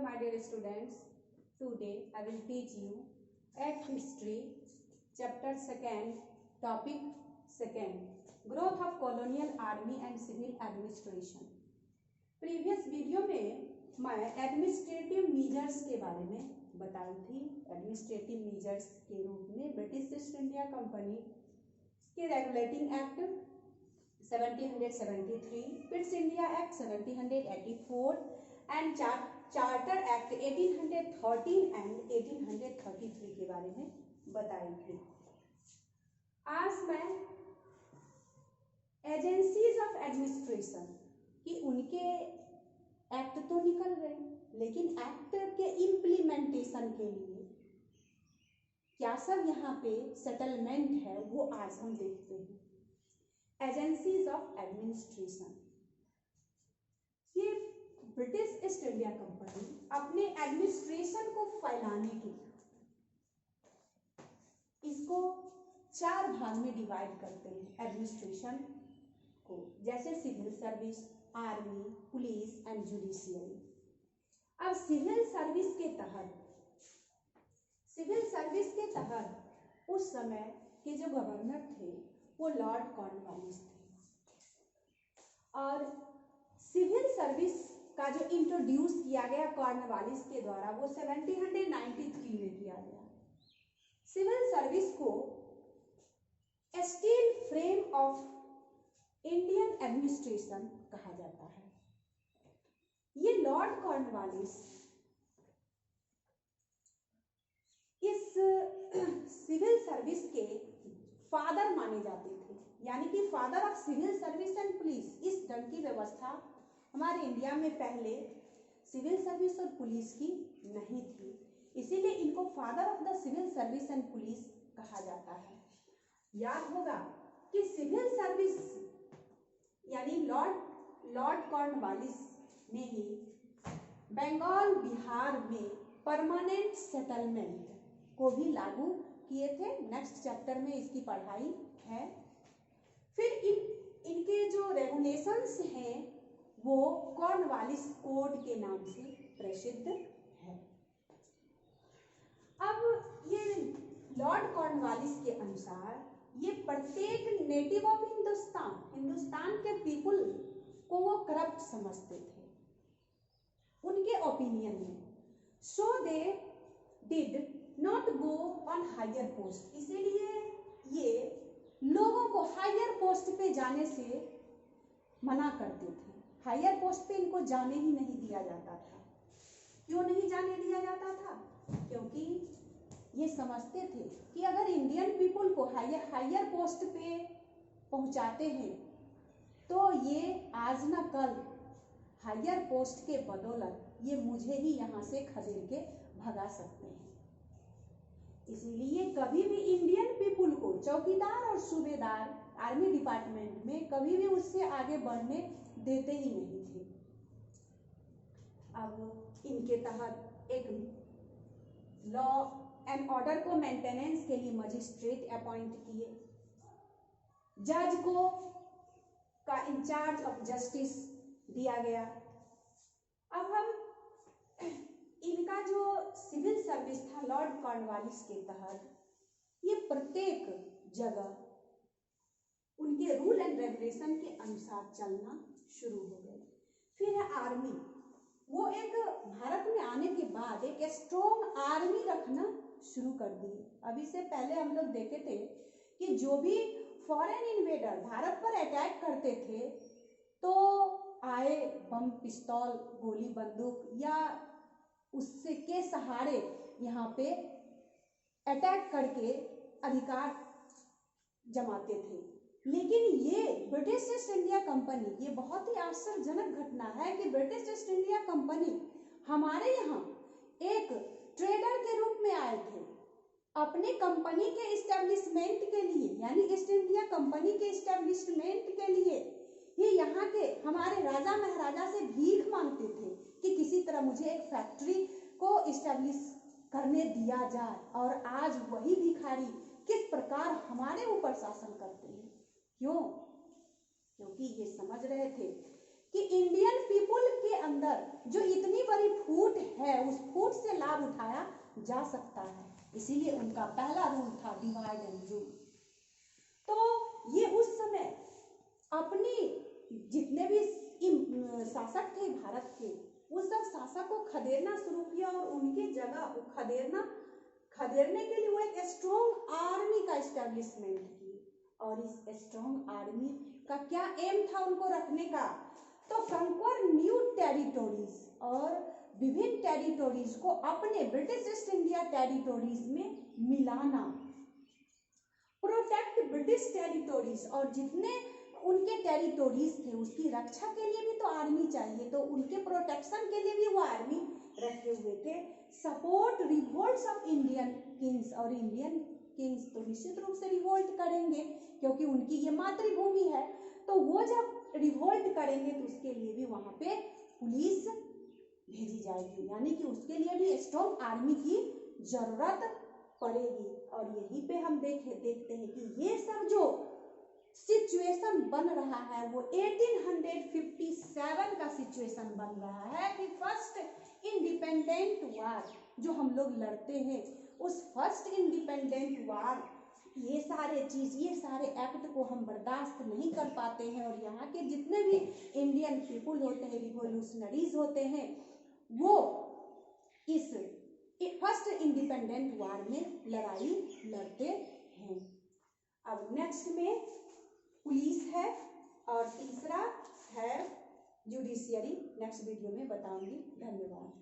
my dear students. Today I will teach you Act History, Chapter 2, Topic 2, Growth of Colonial Army and Civil Administration. Previous video में मैं administrative measures के बारे में बताई थी। Administrative measures के रूप में ब्रिटिश ईस्ट इंडिया कंपनी के regulating act 1773, Pitt's India act 1784 and charter act 1813 and 1833 के बारे में बताई थी। आज मैं एजेंसीज ऑफ एडमिनिस्ट्रेशन कि उनके एक्ट तो निकल गए, लेकिन एक्ट के इम्प्लीमेंटेशन के लिए क्या सब यहाँ पे सेटलमेंट है वो आज हम देखते हैं। एजेंसीज ऑफ एडमिनिस्ट्रेशन, ये ब्रिटिश ईस्ट इंडिया कंपनी अपने एडमिनिस्ट्रेशन को फैलाने के लिए इसको 4 भाग में डिवाइड करते हैं एडमिनिस्ट्रेशन को, जैसे civil service, army, police and judiciary. अब सिविल सर्विस के तहत उस समय के जो गवर्नर थे वो लॉर्ड कॉर्नवालिस थे, और सिविल सर्विस का जो इंट्रोड्यूस किया गया कॉर्नवालिस के द्वारा वो 1793 में किया गया। सिविल सर्विस को steel frame of Indian administration कहा जाता है। ये लॉर्ड कॉर्नवालिस इस सिविल सर्विस के फादर माने जाते थे, यानी कि father of civil service and police. इस ढंग की व्यवस्था हमारे इंडिया में पहले सिविल सर्विस और पुलिस की नहीं थी, इसीलिए इनको father of the civil service and police कहा जाता है। याद होगा कि सिविल सर्विस यानी लॉर्ड कॉर्नवालिस ने ही बंगाल बिहार में परमानेंट सेटलमेंट को भी लागू किए थे। नेक्स्ट चैप्टर में इसकी पढ़ाई है। फिर इनके जो रेगुलेशंस हैं वो कॉर्नवालिस कोड के नाम से प्रसिद्ध है। अब ये लॉर्ड कॉर्नवालिस के अनुसार ये प्रत्येक नेटिव ऑफ हिंदुस्तान के पीपुल को वो करप्ट समझते थे उनके ओपिनियन में। So they did not go on higher post, इसीलिए ये लोगों को हायर पोस्ट पे जाने से मना करते थे। हायर पोस्ट पे इनको जाने ही नहीं दिया जाता था। क्यों नहीं जाने दिया जाता था? क्योंकि ये समझते थे कि अगर इंडियन पीपुल को हायर पोस्ट पे पहुंचाते हैं तो ये आज ना कल हायर पोस्ट के बदौलत ये मुझे ही यहाँ से खदेड़ के भगा सकते हैं। इसलिए कभी भी इंडियन पीपुल को चौकीदार और सूबेदार आर्मी डिपार्टमेंट में कभी भी उससे आगे बढ़ने देते ही नहीं थे। अब इनके तहत एक लॉ एंड ऑर्डर को मेंटेनेंस के लिए मजिस्ट्रेट अपॉइंट किए, जज को का इंचार्ज ऑफ जस्टिस दिया गया। अब हम इनका जो सिविल सर्विस था लॉर्ड कॉर्नवालिस के तहत, ये प्रत्येक जगह उनके रूल एंड रेगुलेशन के अनुसार चलना शुरू हो गए। फिर है आर्मी। वो एक भारत में आने के बाद एक स्ट्रॉन्ग आर्मी रखना शुरू कर दी। अभी से पहले हम लोग देखे थे कि जो भी फॉरेन इन्वेडर भारत पर अटैक करते थे तो आए बम, पिस्तौल, गोली, बंदूक या उससे के सहारे यहाँ पे अटैक करके अधिकार जमाते थे। लेकिन ये ब्रिटिश ईस्ट इंडिया कंपनी, ये बहुत ही आश्चर्यजनक घटना है कि ब्रिटिश ईस्ट इंडिया कंपनी हमारे यहाँ एक ट्रेडर के रूप में आए थे। अपने कंपनी के इस्टेब्लिशमेंट के लिए, यानी ईस्ट इंडिया कंपनी के इस्टेब्लिशमेंट के लिए ही यहाँ के हमारे राजा महाराजा से भीख मांगते थे कि किसी तरह मुझे एक फैक्ट्री को इस्टेब्लिश करने दिया जाए। और आज वही भिखारी किस प्रकार हमारे ऊपर शासन करते हैं। क्यों? क्योंकि ये समझ रहे थे कि इंडियन पीपुल के अंदर जो इतनी बड़ी फूट है है उस फूट से लाभ उठाया जा सकता है। इसीलिए उनका पहला रूल था डिवाइड एंड रूल। तो ये उस समय अपनी जितने भी शासक थे भारत के, उस सब शासक को खदेड़ना शुरू किया और उनकी जगह खदेड़ने के लिए वो एक स्ट्रॉन्ग आर्मी का इस्टेब्लिशमेंट की। और इस स्ट्रॉन्ग आर्मी का क्या एम था उनको रखने का, तो कंक्वर न्यू टेरिटोरीज, और विभिन्न टेरिटोरीज को अपने ब्रिटिश ईस्ट इंडिया टेरिटोरीज में मिलाना, प्रोटेक्ट ब्रिटिश टेरिटोरीज, और जितने उनके टेरिटोरीज थे उसकी रक्षा के लिए भी तो आर्मी चाहिए, तो उनके प्रोटेक्शन के लिए भी वो आर्मी रखे हुए थे। Support revolts of Indian Kings, और इंडियन किंग्स तो निश्चित रूप से रिवोल्ट करेंगे क्योंकि उनकी ये मातृभूमि है, तो वो जब रिवोल्ट करेंगे तो उसके लिए भी वहां पे पुलिस भेजी जाएगी, यानी कि उसके लिए भी स्ट्रॉन्ग आर्मी की जरूरत पड़ेगी। और यहीं पे हम देखते हैं कि ये सब जो सिचुएशन बन रहा है वो 1857 का सिचुएशन बन रहा है कि फर्स्ट इंडिपेंडेंट वार जो हम लोग लड़ते हैं, उस फर्स्ट इंडिपेंडेंट वार, ये सारे एक्ट को हम बर्दाश्त नहीं कर पाते हैं, और यहाँ के जितने भी इंडियन पीपुल होते हैं, रिवोल्यूशनरीज होते हैं, वो इस फर्स्ट इंडिपेंडेंट वार में लड़ाई लड़ते हैं। अब नेक्स्ट में पुलिस है और तीसरा है जुडिशियरी। नेक्स्ट वीडियो में बताऊंगी। धन्यवाद।